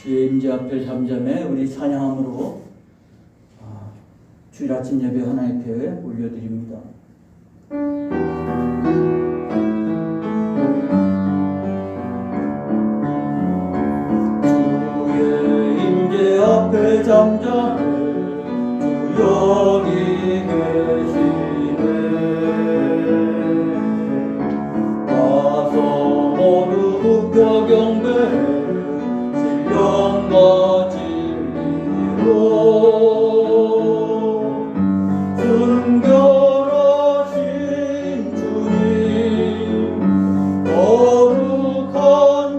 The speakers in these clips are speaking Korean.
주의 임재 앞에 잠잠해 우리 찬양함으로 주일 아침 예배 하나님 앞에 올려드립니다. 주의 임재 앞에 잠잠해 주 여기 계시네. 와서 모두 국교 경배해 신령과 진리로 순결하신 주님 거룩한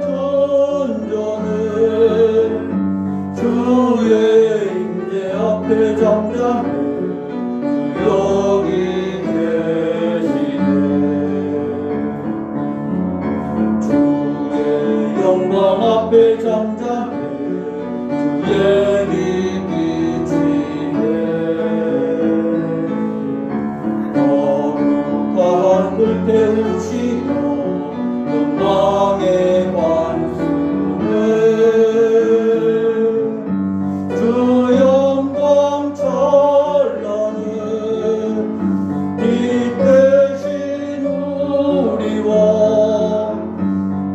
존전에 주의 임재 앞에 잠잠해 주 여기 계시네. 주의 영광 앞에 잠잠해 주의 빛 비치네. 거룩한 불 태우시며 영광의 관수네. 주 영광 찬란해 빛 대신 우리와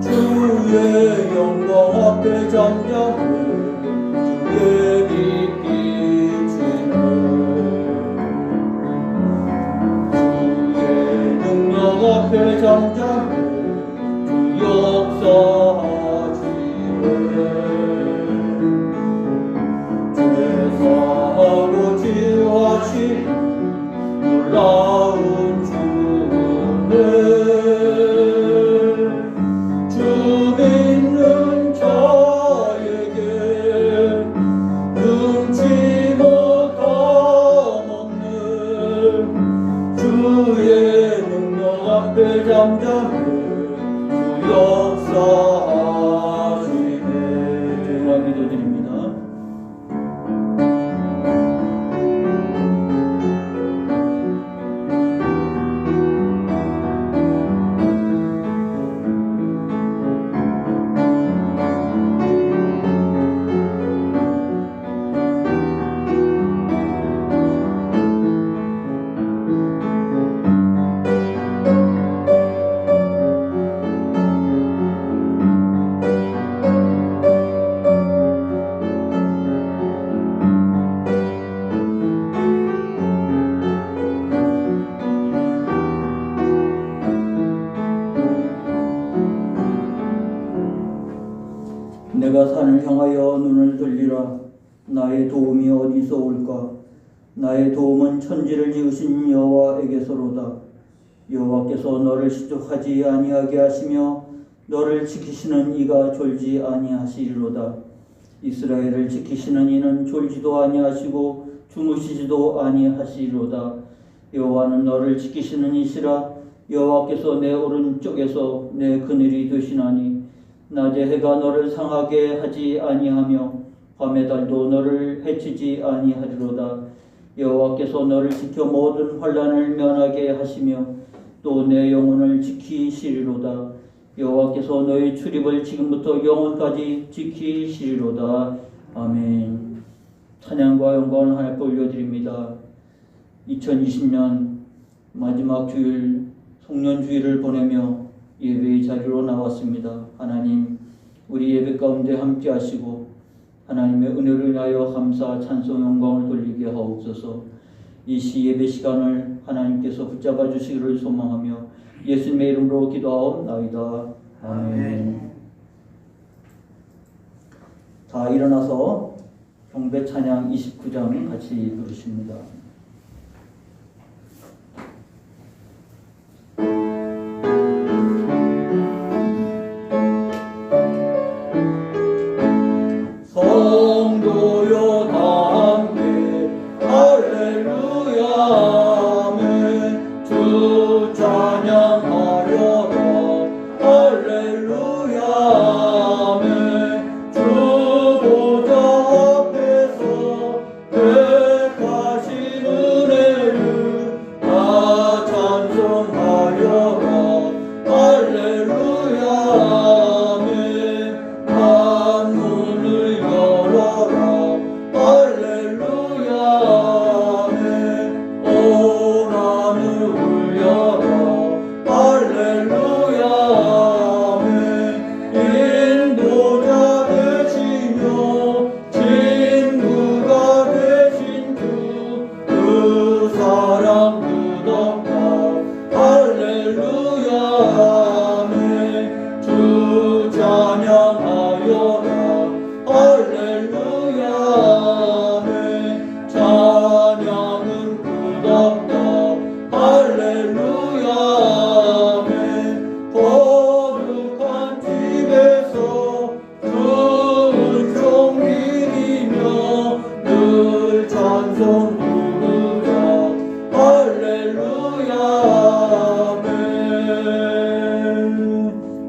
주의 영광 앞에 잠잠해 주의 빛 비치네. 주의 능력 앞에 잠잠해 주 역사하시네. 죄사하고 치유하시는 놀라운 주네. 주 믿는 자에게 눈치 못 감없는 주의 능력 앞에 잠잠해 주 역사하시네. 주님과 기도드립니다. 내가 산을 향하여 눈을 들리라. 나의 도움이 어디서 올까? 나의 도움은 천지를 지으신 여호와에게서로다. 여호와께서 너를 시족하지 아니하게 하시며 너를 지키시는 이가 졸지 아니하시리로다. 이스라엘을 지키시는 이는 졸지도 아니하시고 주무시지도 아니하시리로다. 여호와는 너를 지키시는 이시라. 여호와께서 내 오른쪽에서 내 그늘이 되시나니 낮에 해가 너를 상하게 하지 아니하며 밤의 달도 너를 해치지 아니하리로다. 여호와께서 너를 지켜 모든 환난을 면하게 하시며 또 내 영혼을 지키시리로다. 여호와께서 너의 출입을 지금부터 영원까지 지키시리로다. 아멘. 찬양과 영광을 하나님께 올려드립니다. 2020년 마지막 주일 송년주일을 보내며 예배의 자리로 나왔습니다. 하나님, 우리 예배 가운데 함께 하시고 하나님의 은혜로 인하여 감사, 찬송, 영광을 돌리게 하옵소서. 이 시 예배 시간을 하나님께서 붙잡아 주시기를 소망하며 예수님의 이름으로 기도하옵나이다. 아멘. 다 일어나서 경배 찬양 29장 같이 부르십니다. 성도여 다 함께 할렐루야 아멘. 주 찬양하려다 할렐루야 아멘. 주 보좌 앞에서 백하신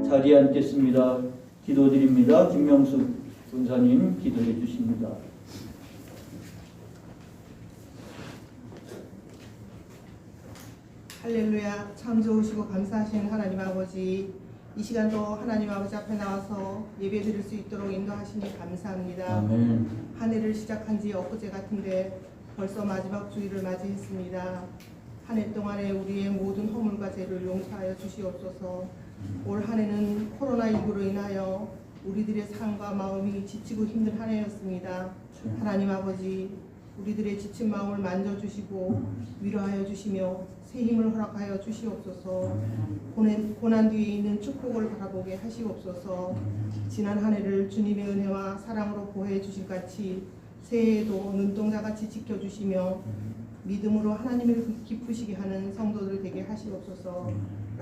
자리에 앉겠습니다. 기도드립니다. 김명숙 군사님 기도해 주십니다. 할렐루야. 참 좋으시고 감사하신 하나님 아버지, 이 시간도 하나님 아버지 앞에 나와서 예배 드릴 수 있도록 인도하시니 감사합니다. 아멘. 한 해를 시작한 지 엊그제 같은데 벌써 마지막 주일을 맞이했습니다. 한 해 동안에 우리의 모든 허물과 죄를 용서하여 주시옵소서. 올 한 해는 코로나19로 인하여 우리들의 삶과 마음이 지치고 힘든 한 해였습니다. 하나님 아버지, 우리들의 지친 마음을 만져주시고 위로하여 주시며 새 힘을 허락하여 주시옵소서. 고난 뒤에 있는 축복을 바라보게 하시옵소서. 지난 한 해를 주님의 은혜와 사랑으로 보호해 주신 같이 새해에도 눈동자같이 지켜주시며 믿음으로 하나님을 기쁘시게 하는 성도들 되게 하시옵소서.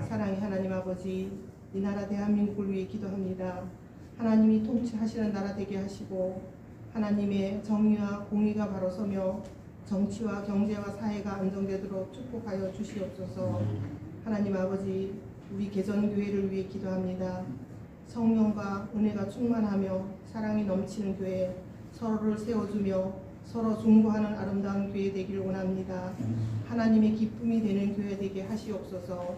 사랑의 하나님 아버지, 이 나라 대한민국을 위해 기도합니다. 하나님이 통치하시는 나라 되게 하시고 하나님의 정의와 공의가 바로 서며 정치와 경제와 사회가 안정되도록 축복하여 주시옵소서. 하나님 아버지, 우리 개전교회를 위해 기도합니다. 성령과 은혜가 충만하며 사랑이 넘치는 교회, 서로를 세워주며 서로 중보하는 아름다운 교회 되기를 원합니다. 하나님의 기쁨이 되는 교회 되게 하시옵소서.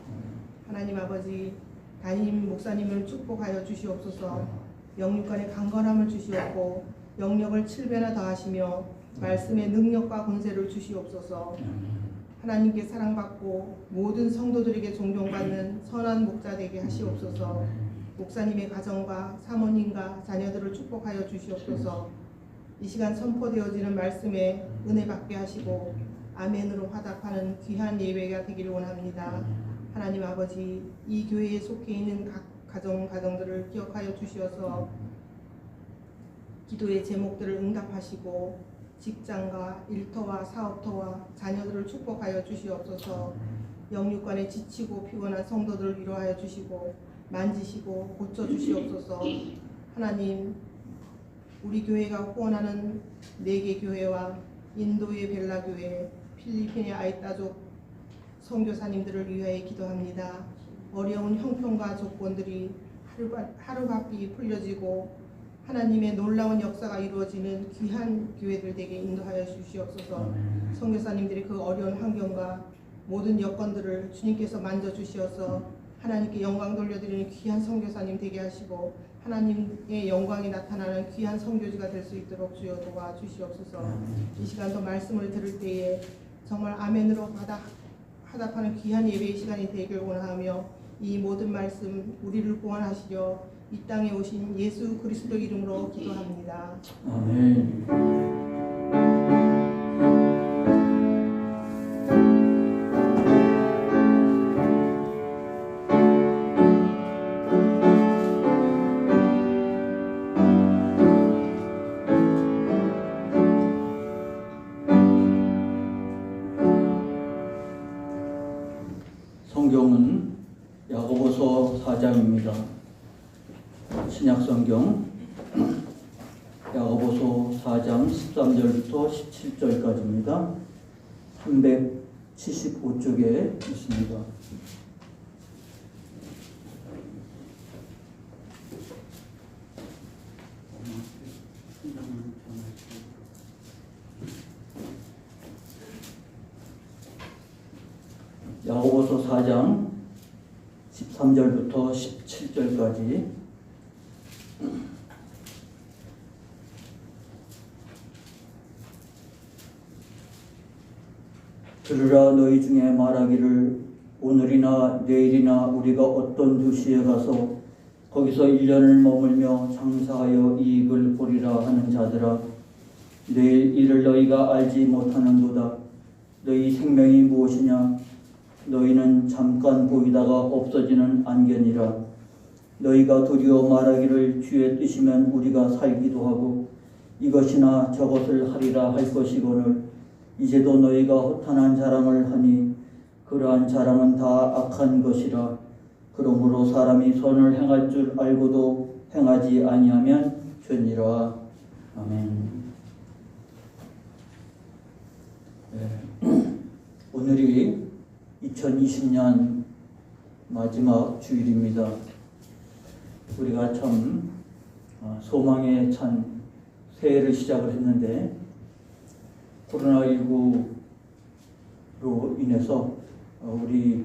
하나님 아버지, 담임 목사님을 축복하여 주시옵소서. 영육간의 강건함을 주시옵고 영력을 7배나 더하시며 말씀의 능력과 권세를 주시옵소서. 하나님께 사랑받고 모든 성도들에게 존경받는 선한 목자 되게 하시옵소서. 목사님의 가정과 사모님과 자녀들을 축복하여 주시옵소서. 이 시간 선포되어지는 말씀에 은혜 받게 하시고 아멘으로 화답하는 귀한 예배가 되기를 원합니다. 하나님 아버지, 이 교회에 속해 있는 각 가정들을 기억하여 주시어서 기도의 제목들을 응답하시고 직장과 일터와 사업터와 자녀들을 축복하여 주시옵소서. 영육간에 지치고 피곤한 성도들을 위로하여 주시고 만지시고 고쳐주시옵소서. 하나님, 우리 교회가 후원하는 4개 교회와 인도의 벨라교회, 필리핀의 아이따족 선교사님들을 위하여 기도합니다. 어려운 형편과 조건들이 하루바삐 풀려지고 하나님의 놀라운 역사가 이루어지는 귀한 교회들 되게 인도하여 주시옵소서. 선교사님들이 그 어려운 환경과 모든 여건들을 주님께서 만져주시어서 하나님께 영광 돌려드리는 귀한 선교사님 되게 하시고 하나님의 영광이 나타나는 귀한 선교지가 될 수 있도록 주여 도와주시옵소서. 이 시간도 말씀을 들을 때에 정말 아멘으로 화답하는 귀한 예배의 시간이 되길 원하며 이 모든 말씀 우리를 구원하시려 이 땅에 오신 예수 그리스도 이름으로 기도합니다. 아멘. 성경은 야고보서 4장입니다. 신약성경 야고보서 4장 13절부터 17절까지입니다. 375쪽에 있습니다. 야고보서 4장 13절부터 17절까지 들으라. 너희 중에 말하기를 오늘이나 내일이나 우리가 어떤 도시에 가서 거기서 1년을 머물며 장사하여 이익을 보리라 하는 자들아, 내일 이를 너희가 알지 못하는도다. 너희 생명이 무엇이냐? 너희는 잠깐 보이다가 없어지는 안개니라. 너희가 도리어 말하기를 주의 뜻이면 우리가 살기도 하고 이것이나 저것을 하리라 할 것이거늘 이제도 너희가 허탄한 자랑을 하니 그러한 자랑은 다 악한 것이라. 그러므로 사람이 선을 행할 줄 알고도 행하지 아니하면 죄니라. 아멘. 네. 오늘이 2020년 마지막 주일입니다. 우리가 참 소망에 찬 새해를 시작을 했는데 코로나19로 인해서 우리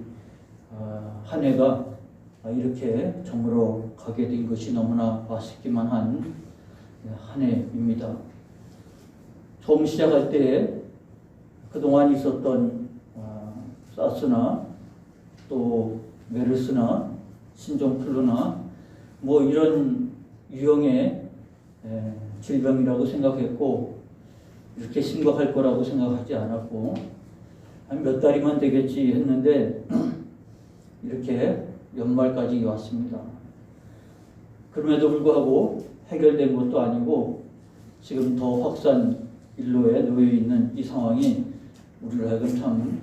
한 해가 이렇게 저물어 가게 된 것이 너무나 아쉽기만 한 해입니다. 처음 시작할 때 그동안 있었던 사스나 또 메르스나 신종플루나 뭐 이런 유형의 질병이라고 생각했고 이렇게 심각할 거라고 생각하지 않았고 한 몇 달이면 되겠지 했는데 이렇게 연말까지 왔습니다. 그럼에도 불구하고 해결된 것도 아니고 지금 더 확산 일로에 놓여 있는 이 상황이 우리를 하여금 참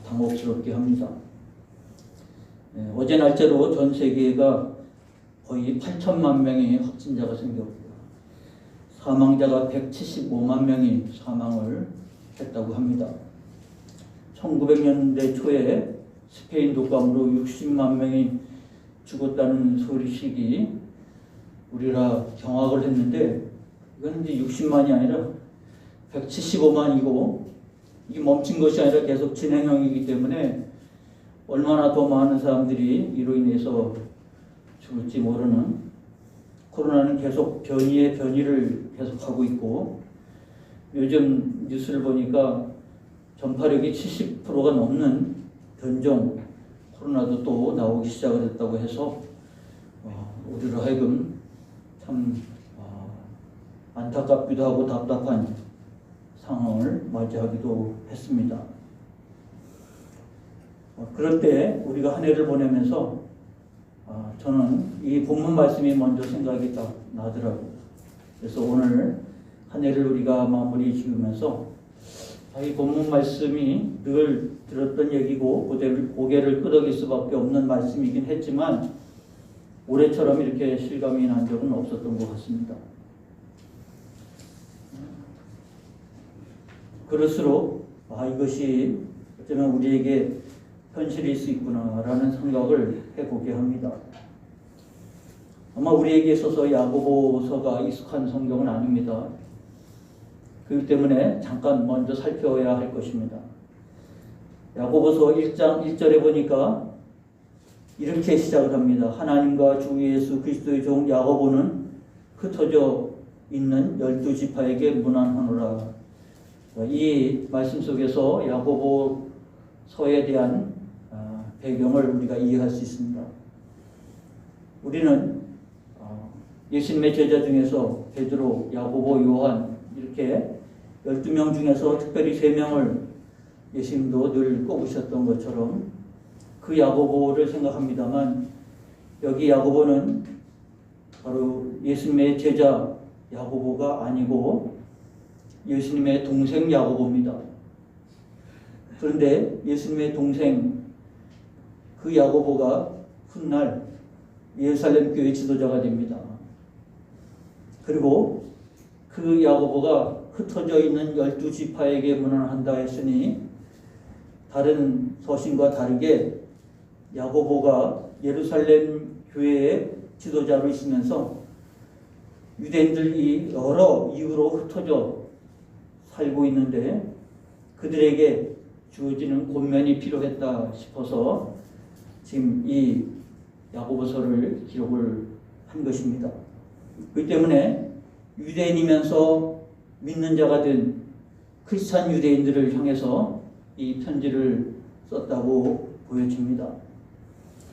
당혹스럽게 합니다. 어제 날짜로 전 세계가 거의 8천만 명의 확진자가 생겼고요. 사망자가 175만 명이 사망을 했다고 합니다. 1900년대 초에 스페인 독감으로 60만 명이 죽었다는 소식이 우리라 경악을 했는데 이건 이제 60만이 아니라 175만이고 이게 멈춘 것이 아니라 계속 진행형이기 때문에 얼마나 더 많은 사람들이 이로 인해서 죽을지 모르는 코로나는 계속 변이의 변이를 계속하고 있고 요즘 뉴스를 보니까 전파력이 70%가 넘는 변종 코로나도 또 나오기 시작을 했다고 해서 우리로 하여금 참 안타깝기도 하고 답답한 상황을 맞이하기도 했습니다. 그럴 때 우리가 한 해를 보내면서 저는 이 본문 말씀이 먼저 생각이 딱 나더라고요. 그래서 오늘 한 해를 우리가 마무리 지으면서 이 본문 말씀이 늘 들었던 얘기고 고개를 끄덕일 수밖에 없는 말씀이긴 했지만 올해처럼 이렇게 실감이 난 적은 없었던 것 같습니다. 그럴수록 이것이 어쩌면 우리에게 현실일 수 있구나라는 생각을 해보게 합니다. 아마 우리에게 있어서 야고보서가 익숙한 성경은 아닙니다. 그렇기 때문에 잠깐 먼저 살펴야 할 것입니다. 야고보서 1장 1절에 보니까 이렇게 시작을 합니다. 하나님과 주 예수 그리스도의 종 야고보는 흩어져 있는 12지파에게 문안하노라. 이 말씀 속에서 야고보서에 대한 배경을 우리가 이해할 수 있습니다. 우리는 예수님의 제자 중에서 베드로, 야고보, 요한 이렇게 12명 중에서 특별히 3명을 예수님도 늘 꼽으셨던 것처럼 그 야고보를 생각합니다만 여기 야고보는 바로 예수님의 제자 야고보가 아니고 예수님의 동생 야고보입니다. 그런데 예수님의 동생 그 야고보가 훗날 예루살렘 교회 지도자가 됩니다. 그리고 그 야고보가 흩어져 있는 12지파에게 문안한다 했으니 다른 서신과 다르게 야고보가 예루살렘 교회의 지도자로 있으면서 유대인들이 여러 이유로 흩어져 살고 있는데 그들에게 주어지는 권면이 필요했다 싶어서 지금 이 야고보서를 기록을 한 것입니다. 그렇기 때문에 유대인이면서 믿는 자가 된 크리스찬 유대인들을 향해서 이 편지를 썼다고 보여집니다.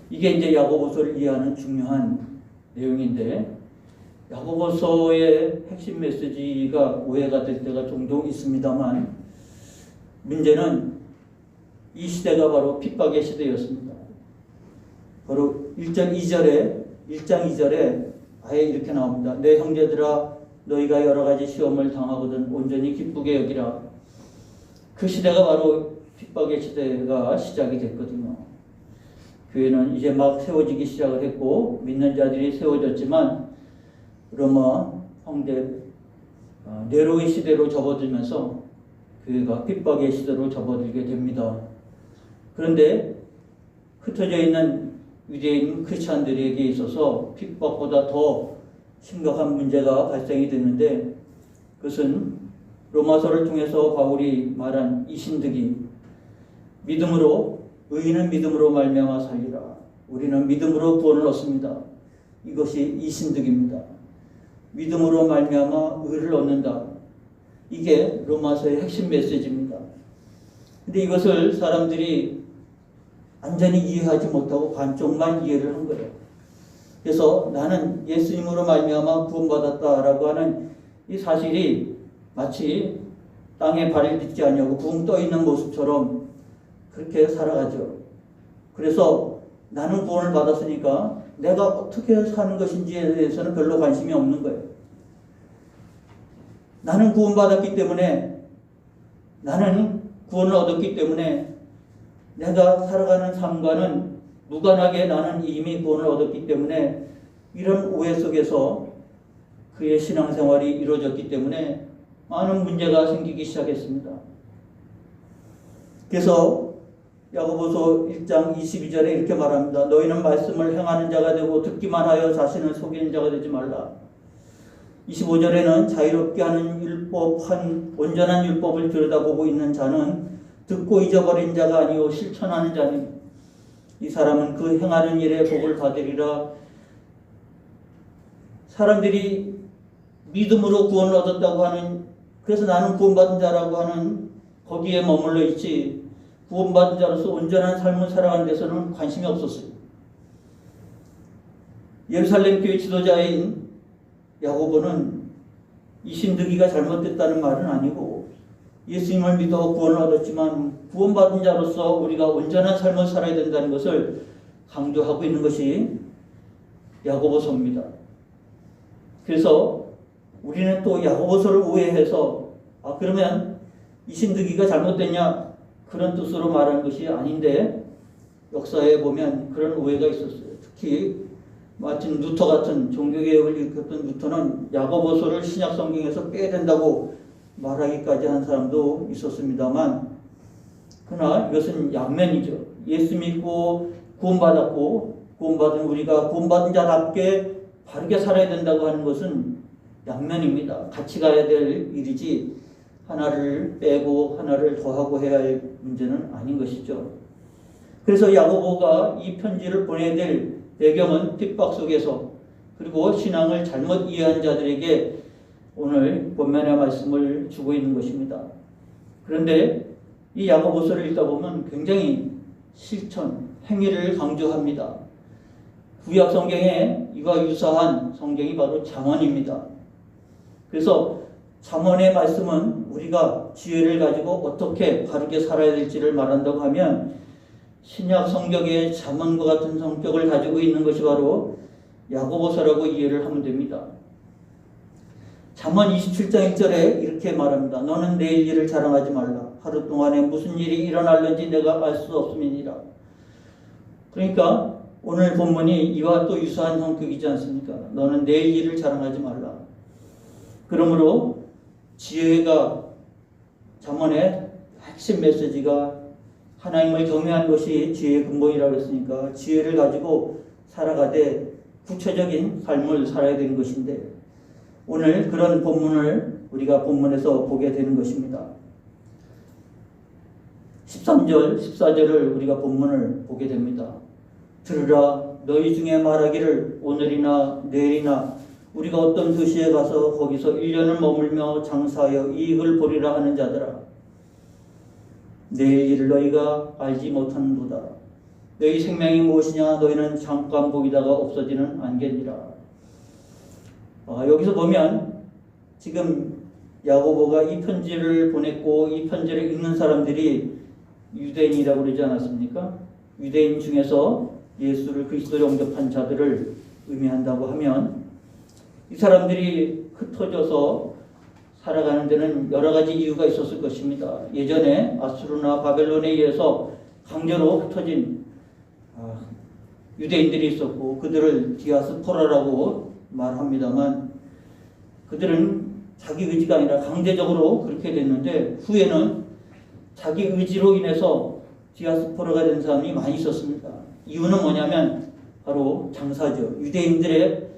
이게 이제 야고보서를 이해하는 중요한 내용인데 야고보서의 핵심 메시지가 오해가 될 때가 종종 있습니다만 문제는 이 시대가 바로 핍박의 시대였습니다. 바로 1장 2절에 아예 이렇게 나옵니다. 내 형제들아 너희가 여러 가지 시험을 당하거든 온전히 기쁘게 여기라. 그 시대가 바로 핍박의 시대가 시작이 됐거든요. 교회는 이제 막 세워지기 시작을 했고 믿는 자들이 세워졌지만 로마 황제 네로의 시대로 접어들면서 교회가 핍박의 시대로 접어들게 됩니다. 그런데 흩어져 있는 유대인 크리스찬들에게 있어서 핍박보다 더 심각한 문제가 발생이 됐는데, 그것은 로마서를 통해서 바울이 말한 이신득이 믿음으로, 의인은 믿음으로 말미암아 살리라. 우리는 믿음으로 구원을 얻습니다. 이것이 이신득입니다. 믿음으로 말미암아 의를 얻는다. 이게 로마서의 핵심 메시지입니다. 근데 이것을 사람들이 완전히 이해하지 못하고 반쪽만 이해를 한 거예요. 그래서 나는 예수님으로 말미암아 구원받았다라고 하는 이 사실이 마치 땅에 발을 딛지 아니하고 붕 떠 있는 모습처럼 그렇게 살아가죠. 그래서 나는 구원을 받았으니까 내가 어떻게 사는 것인지에 대해서는 별로 관심이 없는 거예요. 나는 구원받았기 때문에, 나는 구원을 얻었기 때문에 내가 살아가는 삶과는 무관하게 나는 이미 구원을 얻었기 때문에, 이런 오해 속에서 그의 신앙생활이 이루어졌기 때문에 많은 문제가 생기기 시작했습니다. 그래서 야고보서 1장 22절에 이렇게 말합니다. 너희는 말씀을 행하는 자가 되고 듣기만 하여 자신을 속이는 자가 되지 말라. 25절에는 자유롭게 하는 율법한 온전한 율법을 들여다보고 있는 자는 듣고 잊어버린 자가 아니요 실천하는 자니 이 사람은 그 행하는 일에 복을 받으리라. 사람들이 믿음으로 구원을 얻었다고 하는, 그래서 나는 구원받은 자라고 하는 거기에 머물러 있지, 구원받은 자로서 온전한 삶을 살아가는 데서는 관심이 없었어요. 예루살렘 교회 지도자인 야고보는 이신득이가 잘못됐다는 말은 아니고, 예수님을 믿어 구원을 얻었지만 구원받은 자로서 우리가 온전한 삶을 살아야 된다는 것을 강조하고 있는 것이 야고보서입니다. 그래서 우리는 또 야고보서를 오해해서 그러면 이신득이가 잘못됐냐, 그런 뜻으로 말하는 것이 아닌데, 역사에 보면 그런 오해가 있었어요. 특히 마틴 루터 같은 종교개혁을 일으켰던 루터는 야고보서를 신약 성경에서 빼야 된다고 말하기까지 한 사람도 있었습니다만, 그러나 이것은 양면이죠. 예수 믿고 구원받았고 구원받은 우리가 구원받은 자답게 바르게 살아야 된다고 하는 것은 양면입니다. 같이 가야 될 일이지 하나를 빼고 하나를 더하고 해야 할 문제는 아닌 것이죠. 그래서 야고보가 이 편지를 보내야 될 배경은 핍박 속에서, 그리고 신앙을 잘못 이해한 자들에게 오늘 본문의 말씀을 주고 있는 것입니다. 그런데 이 야고보서를 읽다 보면 굉장히 실천, 행위를 강조합니다. 구약 성경에 이와 유사한 성경이 바로 잠언입니다. 그래서 잠언의 말씀은 우리가 지혜를 가지고 어떻게 바르게 살아야 될지를 말한다고 하면, 신약 성경의 잠언과 같은 성격을 가지고 있는 것이 바로 야고보서라고 이해를 하면 됩니다. 잠언 27장 1절에 이렇게 말합니다. 너는 내일 일을 자랑하지 말라. 하루 동안에 무슨 일이 일어날는지 내가 알 수 없음이니라. 그러니까 오늘 본문이 이와 또 유사한 성격이지 않습니까? 너는 내일 일을 자랑하지 말라. 그러므로 지혜가, 잠언의 핵심 메시지가 하나님을 경외하는 것이 지혜의 근본이라고 했으니까 지혜를 가지고 살아가되 구체적인 삶을 살아야 되는 것인데, 오늘 그런 본문을 우리가 본문에서 보게 되는 것입니다. 13절, 14절을 우리가 본문을 보게 됩니다. 들으라, 너희 중에 말하기를 오늘이나 내일이나 우리가 어떤 도시에 가서 거기서 1년을 머물며 장사하여 이익을 보리라 하는 자들아, 내일 일을 너희가 알지 못하는도다. 너희 생명이 무엇이냐? 너희는 잠깐 보이다가 없어지는 안개니라. 여기서 보면 지금 야고보가 이 편지를 보냈고 이 편지를 읽는 사람들이 유대인이라고 그러지 않았습니까? 유대인 중에서 예수를 그리스도로 영접한 자들을 의미한다고 하면, 이 사람들이 흩어져서 살아가는 데는 여러 가지 이유가 있었을 것입니다. 예전에 아수르나 바벨론에 의해서 강제로 흩어진 유대인들이 있었고, 그들을 디아스포라라고 말합니다만, 그들은 자기 의지가 아니라 강제적으로 그렇게 됐는데, 후에는 자기 의지로 인해서 디아스포라가 된 사람이 많이 있었습니다. 이유는 뭐냐면 바로 장사죠. 유대인들의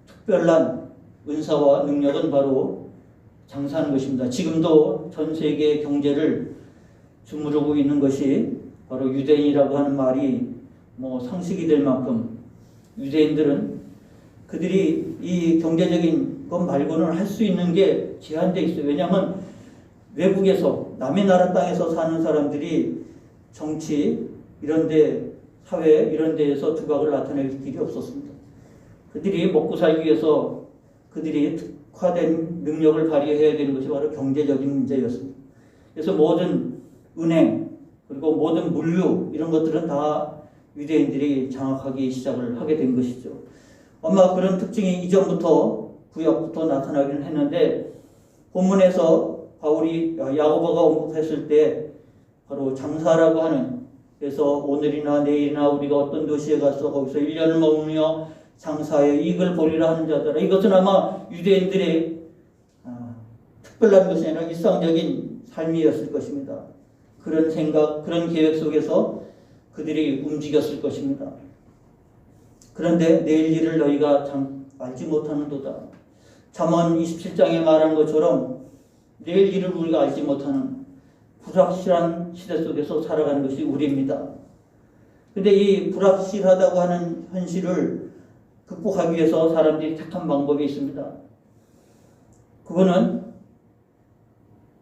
특별한 은사와 능력은 바로 장사하는 것입니다. 지금도 전 세계 경제를 주무르고 있는 것이 바로 유대인이라고 하는 말이 상식이 될 만큼 유대인들은 그들이 이 경제적인 것 말고는 할 수 있는 게 제한되어 있어요. 왜냐하면 외국에서 남의 나라 땅에서 사는 사람들이 정치 이런 데 사회 이런 데에서 두각을 나타낼 길이 없었습니다. 그들이 먹고 살기 위해서 그들이 특화된 능력을 발휘해야 되는 것이 바로 경제적인 문제였습니다. 그래서 모든 은행 그리고 모든 물류 이런 것들은 다 유대인들이 장악하기 시작을 하게 된 것이죠. 아마 그런 특징이 이전부터 구약부터 나타나기는 했는데 본문에서 바울이 야고보가 언급했을 때 바로 장사라고 하는, 그래서 오늘이나 내일이나 우리가 어떤 도시에 가서 거기서 1년을 머무며 장사의 이익을 보리라 하는 자들아, 이것은 아마 유대인들의 특별한 것이 아니라 일상적인 삶이었을 것입니다. 그런 생각, 그런 계획 속에서 그들이 움직였을 것입니다. 그런데 내일 일을 너희가 알지 못하는도다. 잠언 27장에 말한 것처럼 내일 일을 우리가 알지 못하는 불확실한 시대 속에서 살아가는 것이 우리입니다. 근데 이 불확실하다고 하는 현실을 극복하기 위해서 사람들이 택한 방법이 있습니다. 그거는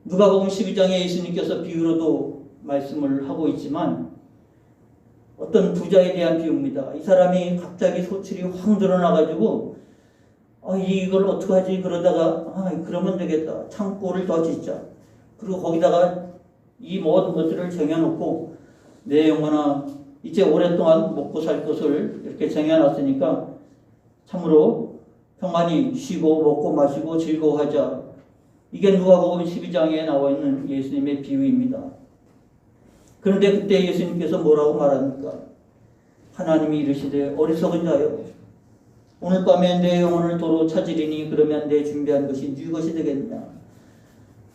누가복음 12장에 예수님께서 비유로도 말씀을 하고 있지만 어떤 부자에 대한 비유입니다. 이 사람이 갑자기 소출이 확 늘어나가지고 이걸 어떡하지 그러다가 그러면 되겠다. 창고를 더 짓자. 그리고 거기다가 이 모든 것들을 쟁여놓고 내 영혼아 이제 오랫동안 먹고 살 것을 이렇게 쟁여놨으니까 참으로 평안히 쉬고 먹고 마시고 즐거워하자. 이게 누가복음 12장에 나와 있는 예수님의 비유입니다. 그런데 그때 예수님께서 뭐라고 말합니까? 하나님이 이르시되 어리석은 자여 오늘 밤에 내 영혼을 도로 찾으리니 그러면 내 준비한 것이 네 것이 되겠느냐.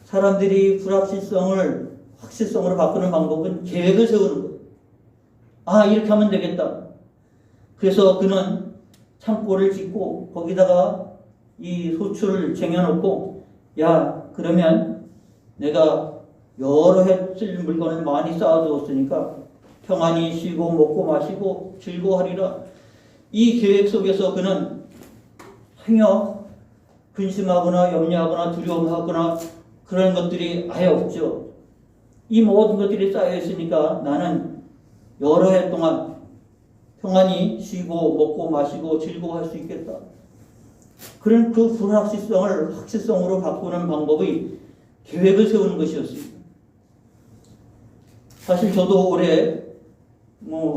사람들이 불확실성을 확실성으로 바꾸는 방법은 계획을 세우는 거예요. 이렇게 하면 되겠다. 그래서 그는 창고를 짓고 거기다가 이 소출을 쟁여놓고 그러면 내가 여러 해 쓸 물건을 많이 쌓아두었으니까 평안히 쉬고 먹고 마시고 즐거워하리라. 이 계획 속에서 그는 행여 근심하거나 염려하거나 두려움하거나 그런 것들이 아예 없죠. 이 모든 것들이 쌓여있으니까 나는 여러 해 동안 평안히 쉬고 먹고 마시고 즐거워할 수 있겠다. 그런 그 불확실성을 확실성으로 바꾸는 방법이 계획을 세우는 것이었습니다. 사실 저도 올해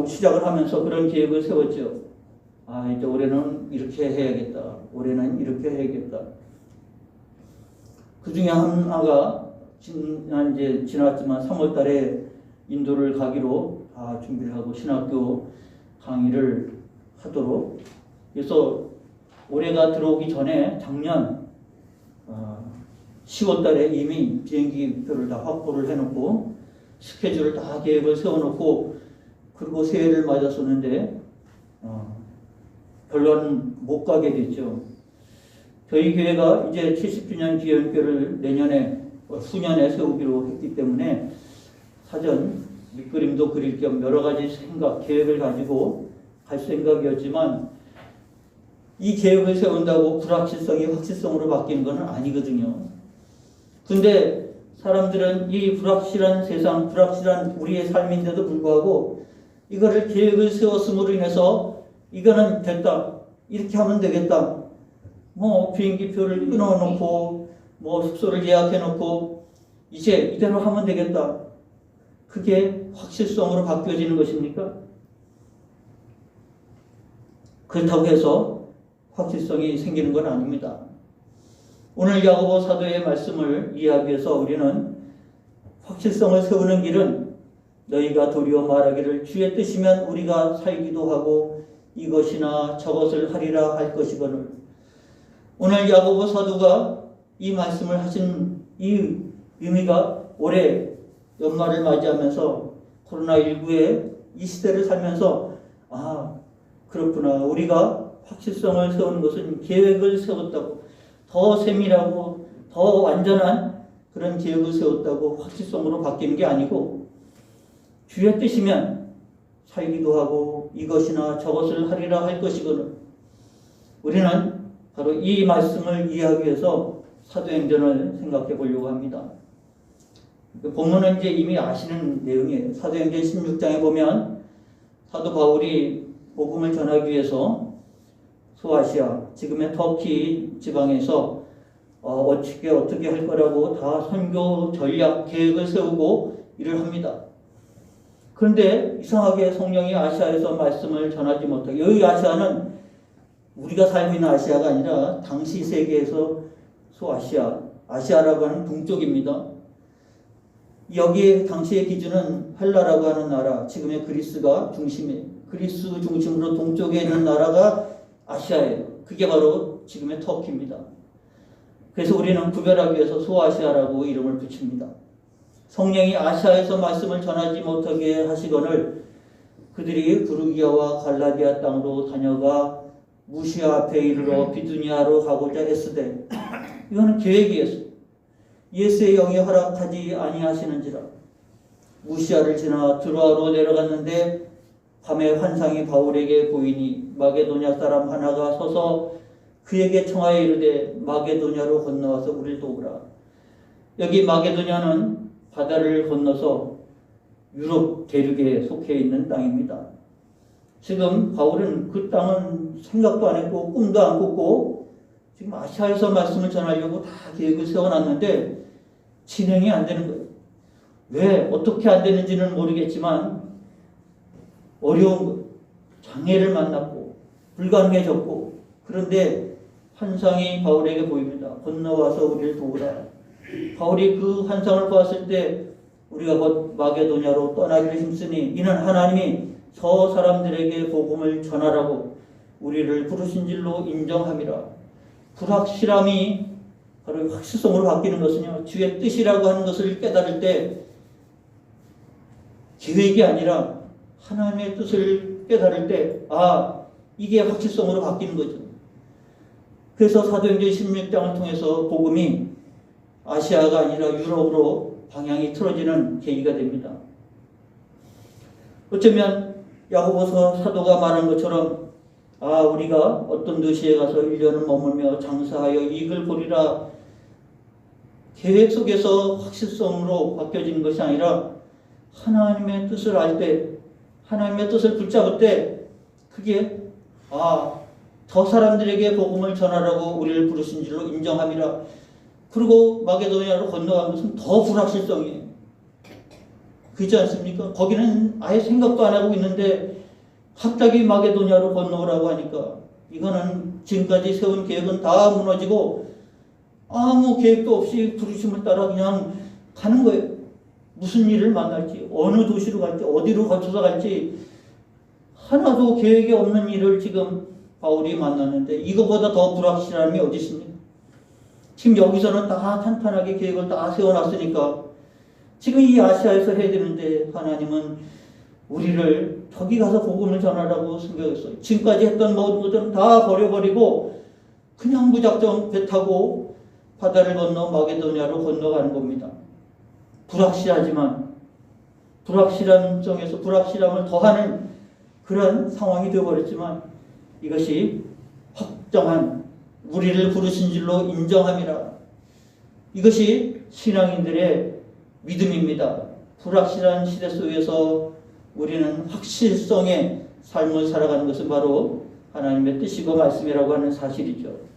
시작을 하면서 그런 계획을 세웠죠. 이제 올해는 이렇게 해야겠다. 올해는 이렇게 해야겠다. 그 중에 하나가 지났지만 3월 달에 인도를 가기로 다 준비를 하고 신학교 강의를 하도록. 그래서 올해가 들어오기 전에 작년 10월 달에 이미 비행기 표를 다 확보를 해놓고 스케줄을 다 계획을 세워놓고 그리고 새해를 맞았었는데 결론 못 가게 됐죠. 저희 교회가 이제 70주년 기념교를 후년에 세우기로 했기 때문에 사전 밑그림도 그릴 겸 여러 가지 생각, 계획을 가지고 갈 생각이었지만 이 계획을 세운다고 불확실성이 확실성으로 바뀌는 것은 아니거든요. 근데 사람들은 이 불확실한 세상, 불확실한 우리의 삶인데도 불구하고 이거를 계획을 세웠음으로 인해서 이거는 됐다. 이렇게 하면 되겠다. 비행기표를 끊어놓고 숙소를 예약해놓고 이제 이대로 하면 되겠다. 그게 확실성으로 바뀌어지는 것입니까? 그렇다고 해서 확실성이 생기는 건 아닙니다. 오늘 야고보 사도의 말씀을 이해하기 위해서 우리는 확실성을 세우는 길은 너희가 도리어 말하기를 주의 뜻이면 우리가 살기도 하고 이것이나 저것을 하리라 할 것이거늘. 오늘 야고보 사도가 이 말씀을 하신 이 의미가 올해 연말을 맞이하면서 코로나19의 이 시대를 살면서 그렇구나. 우리가 확실성을 세우는 것은 계획을 세웠다고, 더 세밀하고 더 완전한 그런 계획을 세웠다고 확실성으로 바뀌는 게 아니고, 주의 뜻이면 살기도 하고 이것이나 저것을 하리라 할 것이거든. 우리는 바로 이 말씀을 이해하기 위해서 사도행전을 생각해 보려고 합니다. 본문은 이제 이미 아시는 내용이에요. 사도행전 16장에 보면 사도 바울이 복음을 전하기 위해서 소아시아, 지금의 터키 지방에서 어떻게 할 거라고 다 선교 전략 계획을 세우고 일을 합니다. 그런데 이상하게 성령이 아시아에서 말씀을 전하지 못하게, 여기 아시아는 우리가 살고 있는 아시아가 아니라 당시 세계에서 소아시아, 아시아라고 하는 동쪽입니다. 여기에 당시의 기준은 헬라라고 하는 나라, 지금의 그리스가 중심이에요. 그리스 중심으로 동쪽에 있는 나라가 아시아예요. 그게 바로 지금의 터키입니다. 그래서 우리는 구별하기 위해서 소아시아라고 이름을 붙입니다. 성령이 아시아에서 말씀을 전하지 못하게 하시거늘 그들이 부르기아와 갈라디아 땅으로 다녀가 무시아 앞에 이르러 비두니아로 가고자 애쓰되, 이거는 계획이었어요. 예수의 영이 허락하지 아니하시는지라. 무시아를 지나 드로아로 내려갔는데 밤에 환상이 바울에게 보이니 마게도냐 사람 하나가 서서 그에게 청하여 이르되 마게도냐로 건너와서 우리를 도우라. 여기 마게도냐는 바다를 건너서 유럽 대륙에 속해 있는 땅입니다. 지금 바울은 그 땅은 생각도 안 했고 꿈도 안 꿨고 지금 아시아에서 말씀을 전하려고 다 계획을 세워놨는데 진행이 안 되는 거예요. 왜 어떻게 안 되는지는 모르겠지만 어려운 거, 장애를 만났고 불가능해졌고, 그런데 환상이 바울에게 보입니다. 건너와서 우리를 도우라. 바울이 그 환상을 보았을 때 우리가 곧 마게도냐로 떠나기를 힘쓰니 이는 하나님이 저 사람들에게 복음을 전하라고 우리를 부르신 줄로 인정함이라. 불확실함이 바로 확실성으로 바뀌는 것은요, 주의 뜻이라고 하는 것을 깨달을 때 계획이 아니라 하나님의 뜻을 깨달을 때 이게 확실성으로 바뀌는 거죠. 그래서 사도행전 16장을 통해서 복음이 아시아가 아니라 유럽으로 방향이 틀어지는 계기가 됩니다. 어쩌면 야고보서 사도가 말한 것처럼 우리가 어떤 도시에 가서 1년을 머물며 장사하여 이익을 보리라, 계획 속에서 확실성으로 바뀌어지는 것이 아니라 하나님의 뜻을 알 때, 하나님의 뜻을 붙잡을 때 그게 저 사람들에게 복음을 전하라고 우리를 부르신 줄로 인정함이라. 그리고 마게도니아로 건너간 것은 더 불확실성이에요. 그렇지 않습니까? 거기는 아예 생각도 안 하고 있는데 갑자기 마게도니아로 건너오라고 하니까 이거는 지금까지 세운 계획은 다 무너지고 아무 계획도 없이 부르심을 따라 그냥 가는 거예요. 무슨 일을 만날지, 어느 도시로 갈지, 어디로 거쳐서 갈지 하나도 계획이 없는 일을 지금 바울이 만났는데 이거보다 더 불확실함이 어디 있습니까? 지금 여기서는 다 탄탄하게 계획을 다 세워놨으니까 지금 이 아시아에서 해야 되는데 하나님은 우리를 저기 가서 복음을 전하라고 생각했어요. 지금까지 했던 모든 것들은 다 버려버리고 그냥 무작정 배 타고 바다를 건너 마게도니아로 건너가는 겁니다. 불확실하지만 불확실함 속에서 불확실함을 더하는 그런 상황이 되어버렸지만 이것이 확정한 우리를 부르신 줄로 인정함이라. 이것이 신앙인들의 믿음입니다. 불확실한 시대 속에서 우리는 확실성의 삶을 살아가는 것은 바로 하나님의 뜻이고 말씀이라고 하는 사실이죠.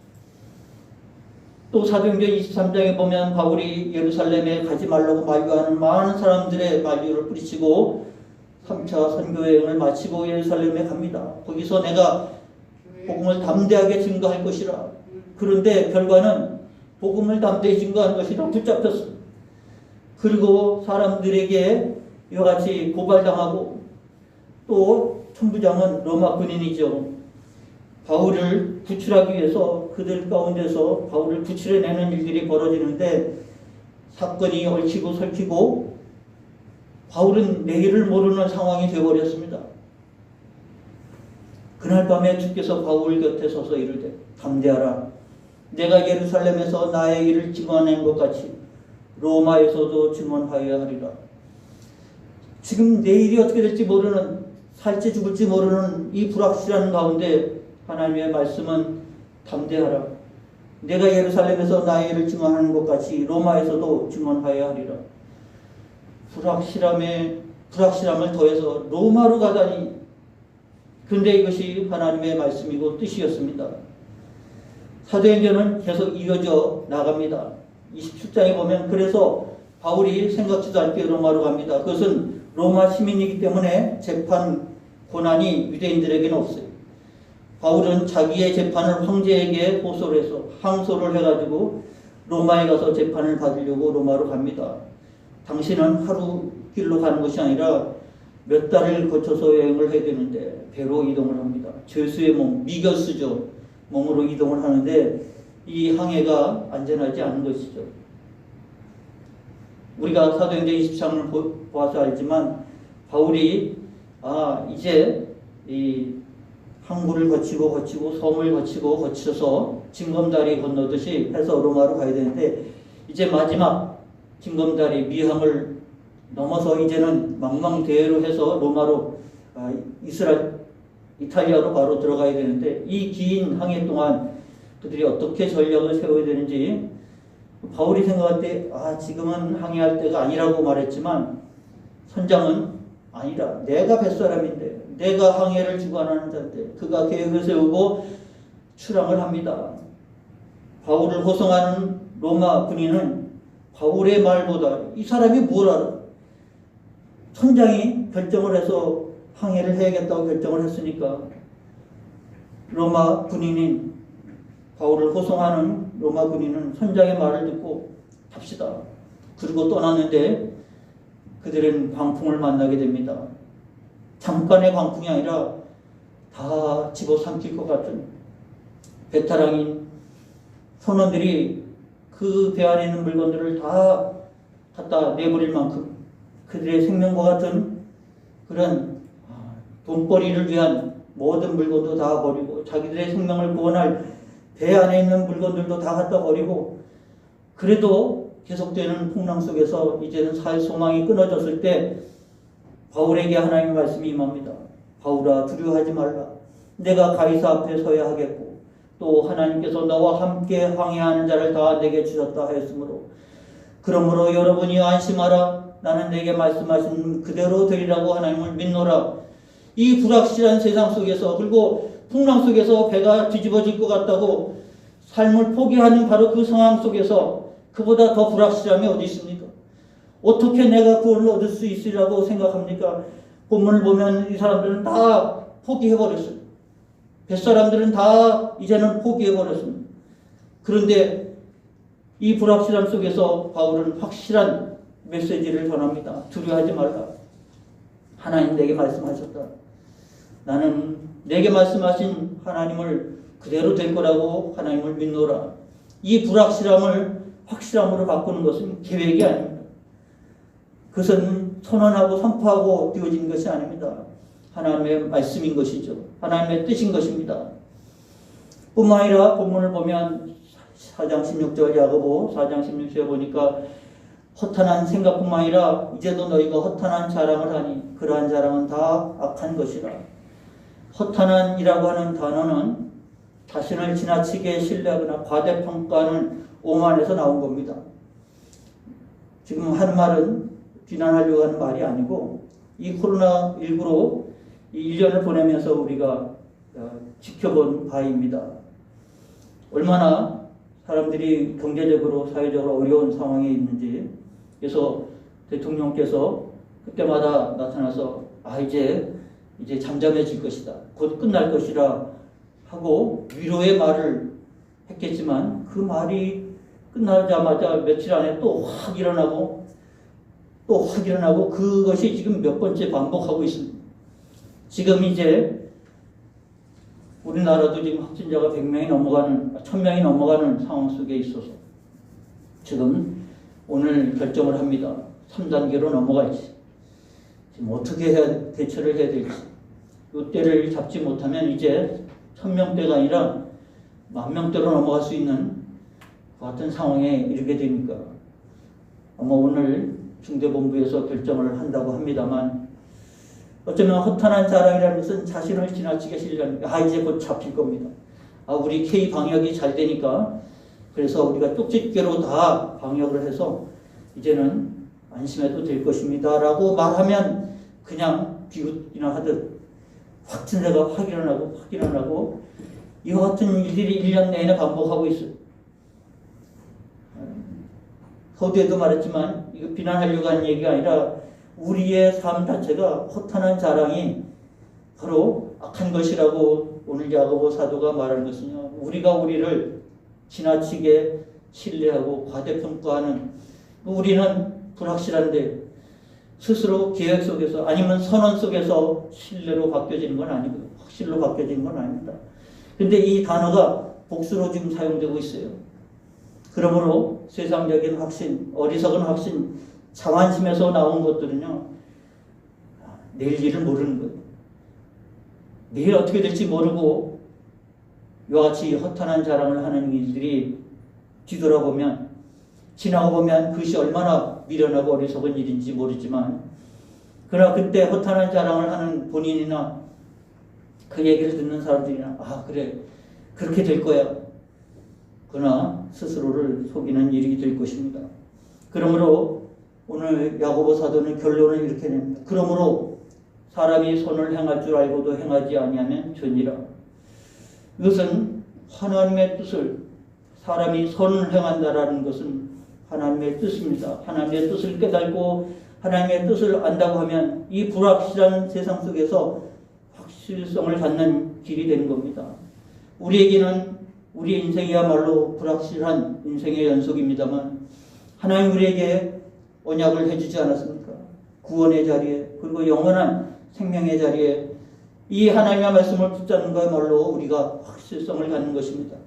또 사도행전 23장에 보면 바울이 예루살렘에 가지 말라고 만류하는 많은 사람들의 만류를 뿌리치고 3차 선교여행을 마치고 예루살렘에 갑니다. 거기서 내가 복음을 담대하게 증거할 것이라. 그런데 결과는 복음을 담대히 증거하는 것이라 붙잡혔어. 그리고 사람들에게 이와 같이 고발당하고, 또 천부장은 로마 군인이죠. 바울을 구출하기 위해서 그들 가운데서 바울을 구출해내는 일들이 벌어지는데 사건이 얽히고 설키고 바울은 내일을 모르는 상황이 되어버렸습니다. 그날 밤에 주께서 바울 곁에 서서 이르되 담대하라. 내가 예루살렘에서 나의 일을 증언한 것 같이 로마에서도 증언하여야 하리라. 지금 내일이 어떻게 될지 모르는, 살지 죽을지 모르는 이 불확실한 가운데 하나님의 말씀은 담대하라. 내가 예루살렘에서 나의 일을 증언하는 것 같이 로마에서도 증언하여야 하리라. 불확실함을 더해서 로마로 가다니. 그런데 이것이 하나님의 말씀이고 뜻이었습니다. 사도행전은 계속 이어져 나갑니다. 27장에 보면 그래서 바울이 생각지도 않게 로마로 갑니다. 그것은 로마 시민이기 때문에 재판 고난이 유대인들에게는 없어요. 바울은 자기의 재판을 황제에게 호소를 해서 항소를 해가지고 로마에 가서 재판을 받으려고 로마로 갑니다. 당신은 하루 길로 가는 것이 아니라 몇 달을 거쳐서 여행을 해야 되는데 배로 이동을 합니다. 죄수의 몸, 미결수죠. 몸으로 이동을 하는데 이 항해가 안전하지 않은 것이죠. 우리가 사도행전 20장을 보아서 알지만 바울이 이제 이 항구를 거치고 섬을 거쳐서 징검다리 건너듯이 해서 로마로 가야 되는데 이제 마지막 징검다리 미항을 넘어서 이제는 망망대해로 해서 로마로 이탈리아로 바로 들어가야 되는데 이 긴 항해 동안 그들이 어떻게 전략을 세워야 되는지 바울이 생각할 때 지금은 항해할 때가 아니라고 말했지만 선장은 아니라 내가 뱃사람인데 내가 항해를 주관하는 자인데 그가 계획을 세우고 출항을 합니다. 바울을 호송하는 로마 군인은 바울의 말보다 이 사람이 뭘 알아? 선장이 결정을 해서 항해를 해야겠다고 결정을 했으니까 로마 군인인 바울을 호송하는 로마 군인은 선장의 말을 듣고 갑시다. 그리고 떠났는데 그들은 광풍을 만나게 됩니다. 잠깐의 광풍이 아니라 다 집어삼킬 것 같은 배타랑인 선원들이 그 배 안에 있는 물건들을 다 갖다 내버릴 만큼 그들의 생명과 같은 그런 돈벌이를 위한 모든 물건도 다 버리고 자기들의 생명을 구원할 배 안에 있는 물건들도 다 갖다 버리고 그래도 계속되는 풍랑 속에서 이제는 살 소망이 끊어졌을 때 바울에게 하나님의 말씀이 임합니다. 바울아 두려워하지 말라. 내가 가이사 앞에 서야 하겠고 또 하나님께서 너와 함께 항해하는 자를 다 내게 주셨다 하였으므로 그러므로 여러분이 안심하라. 나는 내게 말씀하신 그대로 되리라고 하나님을 믿노라. 이 불확실한 세상 속에서 그리고 풍랑 속에서 배가 뒤집어질 것 같다고 삶을 포기하는 바로 그 상황 속에서 그보다 더 불확실함이 어디 있습니까? 어떻게 내가 구원을 얻을 수 있으리라고 생각합니까? 본문을 보면 이 사람들은 다 포기해버렸어요. 뱃사람들은 다 이제는 포기해버렸습니다. 그런데 이 불확실함 속에서 바울은 확실한 메시지를 전합니다. 두려워하지 말라. 하나님 내게 말씀하셨다. 나는 내게 말씀하신 하나님을 그대로 될 거라고 하나님을 믿노라. 이 불확실함을 확실함으로 바꾸는 것은 계획이 아닙니다. 그것은 선언하고 선포하고 되어진 것이 아닙니다. 하나님의 말씀인 것이죠. 하나님의 뜻인 것입니다. 뿐만 아니라 본문을 보면 4장 16절 야고보 4장 16절에 보니까 허탄한 생각뿐만 아니라 이제도 너희가 허탄한 자랑을 하니 그러한 자랑은 다 악한 것이라. 허탄한이라고 하는 단어는 자신을 지나치게 신뢰하거나 과대평가하는 오만에서 나온 겁니다. 지금 하는 말은 비난하려고 하는 말이 아니고 이 코로나19로 이 1년을 보내면서 우리가 지켜본 바입니다. 얼마나 사람들이 경제적으로 사회적으로 어려운 상황에 있는지. 그래서 대통령께서 그때마다 나타나서 이제 잠잠해질 것이다. 곧 끝날 것이라 하고 위로의 말을 했겠지만 그 말이 끝나자마자 며칠 안에 또 확 일어나고 그것이 지금 몇 번째 반복하고 있습니다. 지금 이제 우리나라도 지금 확진자가 100명이 넘어가는 1000명이 넘어가는 상황 속에 있어서 지금 오늘 결정을 합니다. 3단계로 넘어갈지 지금 어떻게 대처를 해야 될지 이 때를 잡지 못하면 이제 1000명대가 아니라 10,000명대로 넘어갈 수 있는 그 같은 상황에 이르게 되니까 아마 오늘 중대본부에서 결정을 한다고 합니다만 어쩌면 허탄한 자랑이라는 것은 자신을 지나치게 신뢰하는 이제 곧 잡힐 겁니다. 우리 K 방역이 잘 되니까 그래서 우리가 쪽집게로 다 방역을 해서 이제는 안심해도 될 것입니다 라고 말하면 그냥 비웃기나 하듯 확진세가 확 일어나고 이와 같은 일들이 1년 내내 반복하고 있어요. 서두에도 말했지만 이거 비난하려고 하는 얘기가 아니라 우리의 삶 자체가 허탄한 자랑이 바로 악한 것이라고 오늘 야고보 사도가 말하는 것은요. 우리가 우리를 지나치게 신뢰하고 과대평가하는 우리는 불확실한데 스스로 계획 속에서 아니면 선언 속에서 신뢰로 바뀌어지는 건 아니고요. 확실로 바뀌어지는 건 아닙니다. 근데 이 단어가 복수로 지금 사용되고 있어요. 그러므로 세상적인 확신, 어리석은 확신, 자만심에서 나온 것들은요. 내일 일을 모르는 거예요. 내일 어떻게 될지 모르고 이와 같이 허탄한 자랑을 하는 일들이 뒤돌아보면 지나고 보면 그것이 얼마나 미련하고 어리석은 일인지 모르지만 그러나 그때 허탄한 자랑을 하는 본인이나 그 얘기를 듣는 사람들이나 그래 그렇게 될 거야. 그러나 스스로를 속이는 일이 될 것입니다. 그러므로 오늘 야고보 사도는 결론을 이렇게 냅니다. 그러므로 사람이 선을 행할 줄 알고도 행하지 아니하면 죄니라. 이것은 하나님의 뜻을 사람이 선을 행한다라는 것은 하나님의 뜻입니다. 하나님의 뜻을 깨닫고 하나님의 뜻을 안다고 하면 이 불확실한 세상 속에서 확실성을 갖는 길이 되는 겁니다. 우리에게는 우리 인생이야말로 불확실한 인생의 연속입니다만 하나님 우리에게 언약을 해주지 않았습니까? 구원의 자리에 그리고 영원한 생명의 자리에 이 하나님의 말씀을 붙잡는 것야말로 우리가 확실성을 갖는 것입니다.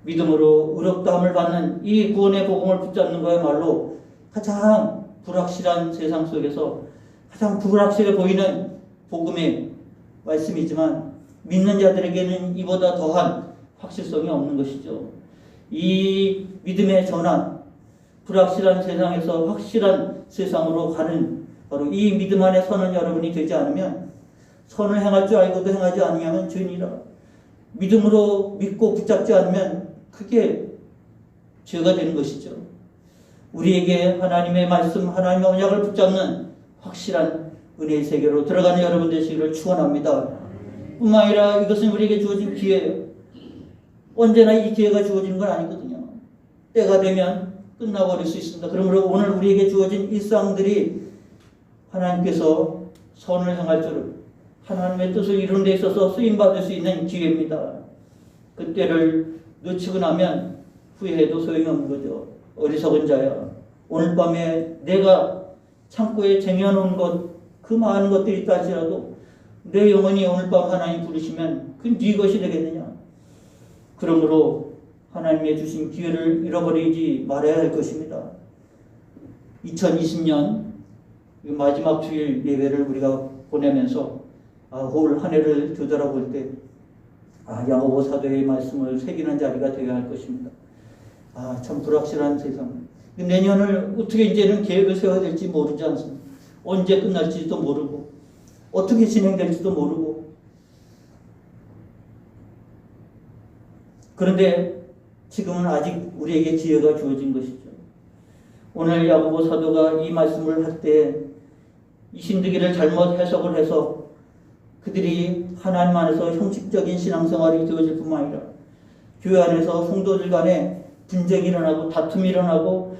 믿음으로 의롭다함을 받는 이 구원의 복음을 붙잡는 것야말로 가장 불확실한 세상 속에서 가장 불확실해 보이는 복음의 말씀이지만 믿는 자들에게는 이보다 더한 확실성이 없는 것이죠. 이 믿음의 전환, 불확실한 세상에서 확실한 세상으로 가는 바로 이 믿음 안에 서는 여러분이 되지 않으면 선을 행할 줄 알고도 행하지 아니하면 죄니라. 믿음으로 믿고 붙잡지 않으면 그게 죄가 되는 것이죠. 우리에게 하나님의 말씀, 하나님의 언약을 붙잡는 확실한 은혜의 세계로 들어가는 여러분 되시기를 축원합니다. 뿐만 아니라 이것은 우리에게 주어진 기회예요. 언제나 이 기회가 주어지는 건 아니거든요. 때가 되면 끝나버릴 수 있습니다. 그러므로 오늘 우리에게 주어진 일상들이 하나님께서 선을 행할 줄 하나님의 뜻을 이루는 데 있어서 쓰임받을 수 있는 기회입니다. 그때를 놓치고 나면 후회해도 소용이 없는 거죠. 어리석은 자야. 오늘 밤에 내가 창고에 쟁여놓은 것, 그 많은 것들이 있다 할지라도 내 영혼이 오늘 밤 하나님 부르시면 그건 네 것이 되겠느냐. 그러므로 하나님의 주신 기회를 잃어버리지 말아야 할 것입니다. 2020년 마지막 주일 예배를 우리가 보내면서 올 한 해를 되돌아볼 때 야고보 사도의 말씀을 새기는 자리가 되어야 할 것입니다. 참 불확실한 세상. 내년을 어떻게 이제는 계획을 세워야 될지 모르지 않습니까? 언제 끝날지도 모르고 어떻게 진행될지도 모르고 그런데 지금은 아직 우리에게 기회가 주어진 것이죠. 오늘 야고보 사도가 이 말씀을 할 때 이 신득이를 잘못 해석을 해서 그들이 하나님 안에서 형식적인 신앙생활이 되어질 뿐만 아니라 교회 안에서 성도들 간에 분쟁이 일어나고 다툼이 일어나고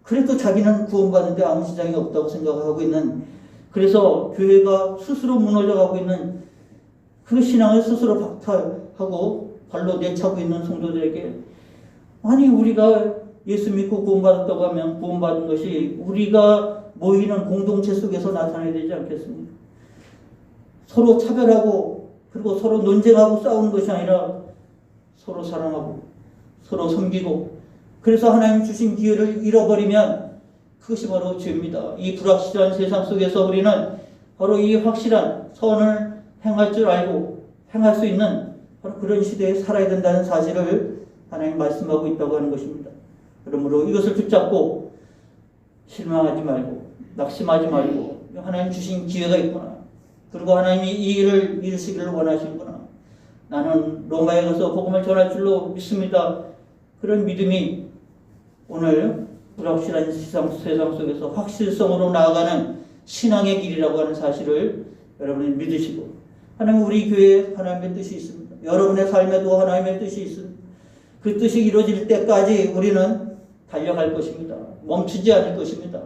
그래도 자기는 구원받는데 아무 지장이 없다고 생각하고 있는 그래서 교회가 스스로 무너져가고 있는 그 신앙을 스스로 박탈하고 발로 내차고 있는 성도들에게 우리가 예수 믿고 구원받았다고 하면 구원받은 것이 우리가 모이는 공동체 속에서 나타나야 되지 않겠습니까? 서로 차별하고 그리고 서로 논쟁하고 싸우는 것이 아니라 서로 사랑하고 서로 섬기고 그래서 하나님 주신 기회를 잃어버리면 그것이 바로 죄입니다. 이 불확실한 세상 속에서 우리는 바로 이 확실한 선을 행할 줄 알고 행할 수 있는 바로 그런 시대에 살아야 된다는 사실을 하나님 말씀하고 있다고 하는 것입니다. 그러므로 이것을 붙잡고 실망하지 말고 낙심하지 말고 하나님 주신 기회가 있구나. 그리고 하나님이 이 일을 이루시기를 원하시는구나. 나는 로마에 가서 복음을 전할 줄로 믿습니다. 그런 믿음이 오늘 불확실한 세상 속에서 확실성으로 나아가는 신앙의 길이라고 하는 사실을 여러분이 믿으시고, 하나님 우리 교회에 하나님의 뜻이 있습니다. 여러분의 삶에도 하나님의 뜻이 있습니다. 그 뜻이 이루어질 때까지 우리는 달려갈 것입니다. 멈추지 않을 것입니다.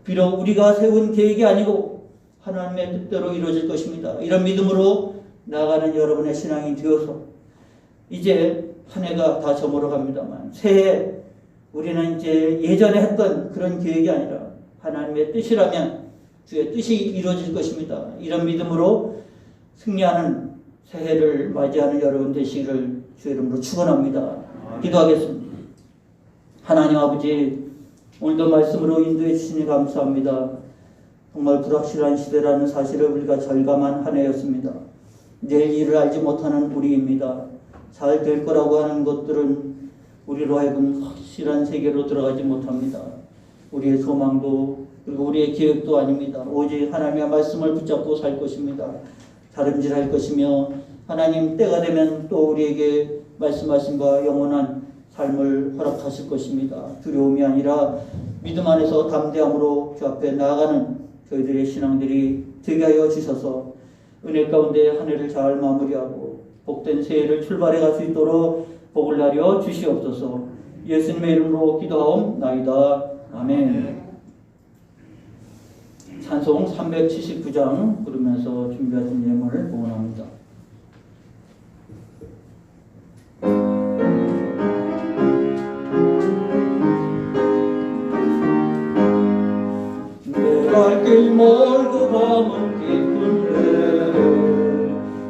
비록 우리가 세운 계획이 아니고 하나님의 뜻대로 이루어질 것입니다. 이런 믿음으로 나아가는 여러분의 신앙이 되어서 이제 한 해가 다 저물어 갑니다만 새해 우리는 이제 예전에 했던 그런 계획이 아니라 하나님의 뜻이라면 주의 뜻이 이루어질 것입니다. 이런 믿음으로 승리하는 새해를 맞이하는 여러분 되시기를 주의 이름으로 축원합니다. 기도하겠습니다. 하나님 아버지, 오늘도 말씀으로 인도해 주시니 감사합니다. 정말 불확실한 시대라는 사실을 우리가 절감한 한 해였습니다. 내일 일을 알지 못하는 우리입니다. 잘 될 거라고 하는 것들은 우리로 하여금 확실한 세계로 들어가지 못합니다. 우리의 소망도 그리고 우리의 계획도 아닙니다. 오직 하나님의 말씀을 붙잡고 살 것입니다. 다름질할 것이며 하나님 때가 되면 또 우리에게 말씀하신 바 영원한 삶을 허락하실 것입니다. 두려움이 아니라 믿음 안에서 담대함으로 주 앞에 나아가는 저희들의 신앙들이 되게 하여 주셔서 은혜 가운데 한 해를 잘 마무리하고 복된 새해를 출발해 갈 수 있도록 복을 나려 주시옵소서. 예수님의 이름으로 기도하옵나이다. 아멘. 찬송 379장 부르면서 준비하신 예물을 봉헌합니다. 내 갈 길 멀고 밤은 깊은데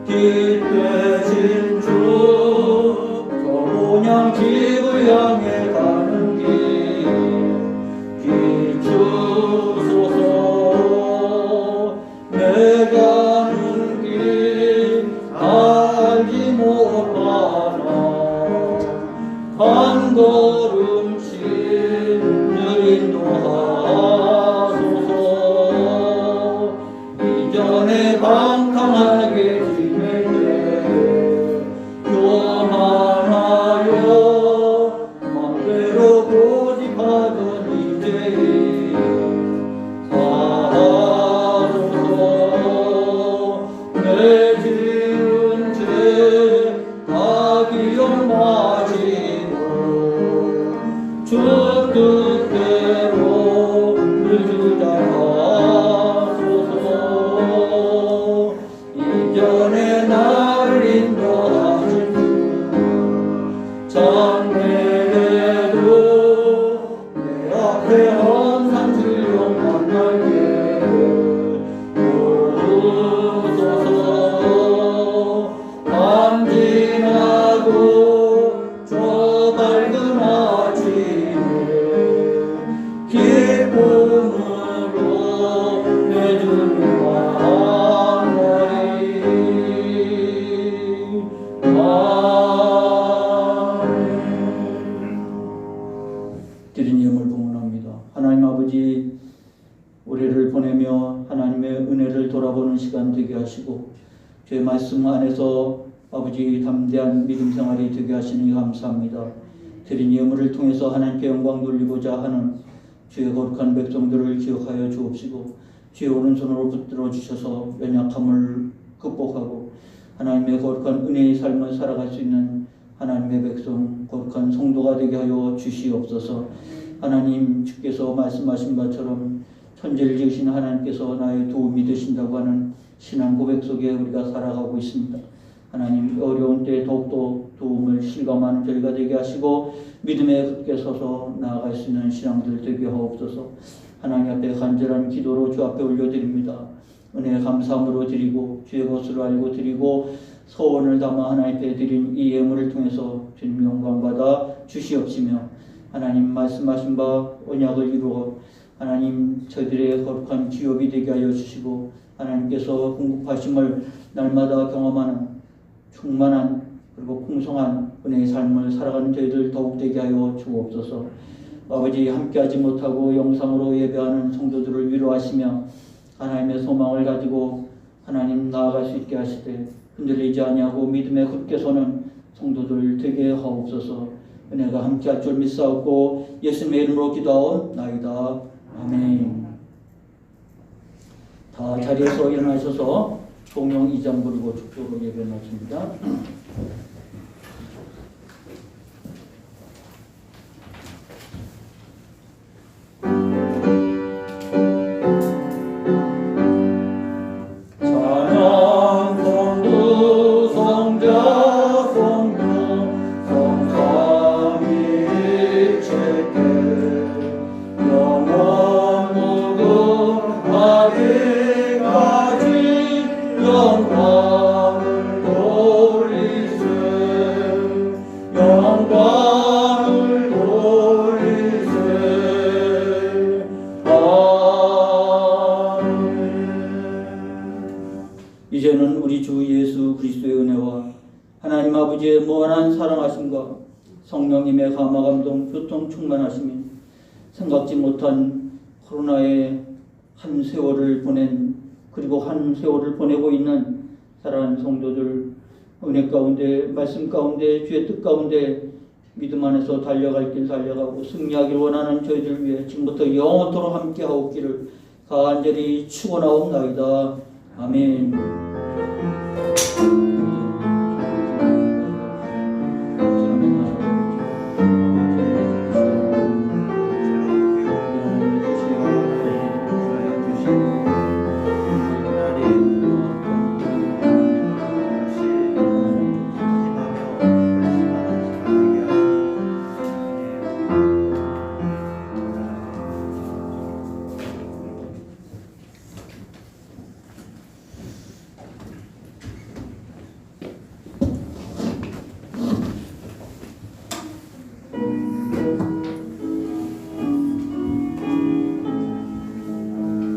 길 대신 주 저문양 집을 향해 가는 길 주소서. 내 가는 길 알지 못하나 한 걸음씩 늘 인도하소서. 이전에 방탕하게 지낼 때 교만하여 맘대로 고집하던 이제 사소서. 내 지은 죄 다 기억 마시고 주 뜻대로 늘 주장하소서. 이전에 나를 인도하신 장래에도 내 앞에 항상 주여 만나게 도우소서. 밤 지나고 저 밝은 아침에 기쁨으로 내 주를 만나리. 드린 예물 봉헌합니다. 하나님 아버지, 올해를 보내며 하나님의 은혜를 돌아보는 시간 되게 하시고 주의 말씀 안에서 아버지 담대한 믿음 생활이 되게 하시니 감사합니다. 드린 예물을 통해서 하나님께 영광 돌리고자 하는 주의 거룩한 백성들을 기억하여 주옵시고 주의 오른손으로 붙들어 주셔서 연약함을 극복하고 하나님의 거룩한 은혜의 삶을 살아갈 수 있는 하나님의 백성, 거룩한 성도가 되게 하여 주시옵소서. 하나님, 주께서 말씀하신 바처럼 천지를 지으신 하나님께서 나의 도움이 되신다고 하는 신앙 고백 속에 우리가 살아가고 있습니다. 하나님, 어려운 때에 더욱더 도움을 실감하는 저희가 되게 하시고 믿음에 굳게 서서 나아갈 수 있는 신앙들 되게 하옵소서. 하나님 앞에 간절한 기도로 주 앞에 올려드립니다. 은혜 감사함으로 드리고 주의 것으로 알고 드리고 소원을 담아 하나님 앞에 드린 이 예물을 통해서 주님 영광받아 주시옵시며 하나님 말씀하신 바 언약을 이루어 하나님 저희들의 거룩한 기업이 되게 하여 주시고 하나님께서 궁극하심을 날마다 경험하는 충만한 그리고 풍성한 은혜의 삶을 살아가는 저희들 더욱 되게 하여 주옵소서. 아버지, 함께하지 못하고 영상으로 예배하는 성도들을 위로하시며 하나님의 소망을 가지고 하나님 나아갈 수 있게 하시되 흔들리지 아니하고 믿음에 굳게 서는 성도들 되게 하옵소서. 은혜가 함께할 줄 믿사옵고 예수님의 이름으로 기도하옵나이다. 아멘. 다 자리에서 일어나셔서 종용 2장 부르고 축도로 예배 마칩니다. 이제는 우리 주 예수 그리스도의 은혜와 하나님 아버지의 무한한 사랑하심과 성령님의 감화 감동 교통 충만하심이 생각지 못한 코로나의 한 세월을 보낸 그리고 한 세월을 보내고 있는 사랑하는 성도들 은혜 가운데 말씀 가운데 주의 뜻 가운데 믿음 안에서 달려갈 길 달려가고 승리하길 원하는 저희들 위해 지금부터 영원토록 함께하옵기를 간절히 축원하옵나이다. 아멘.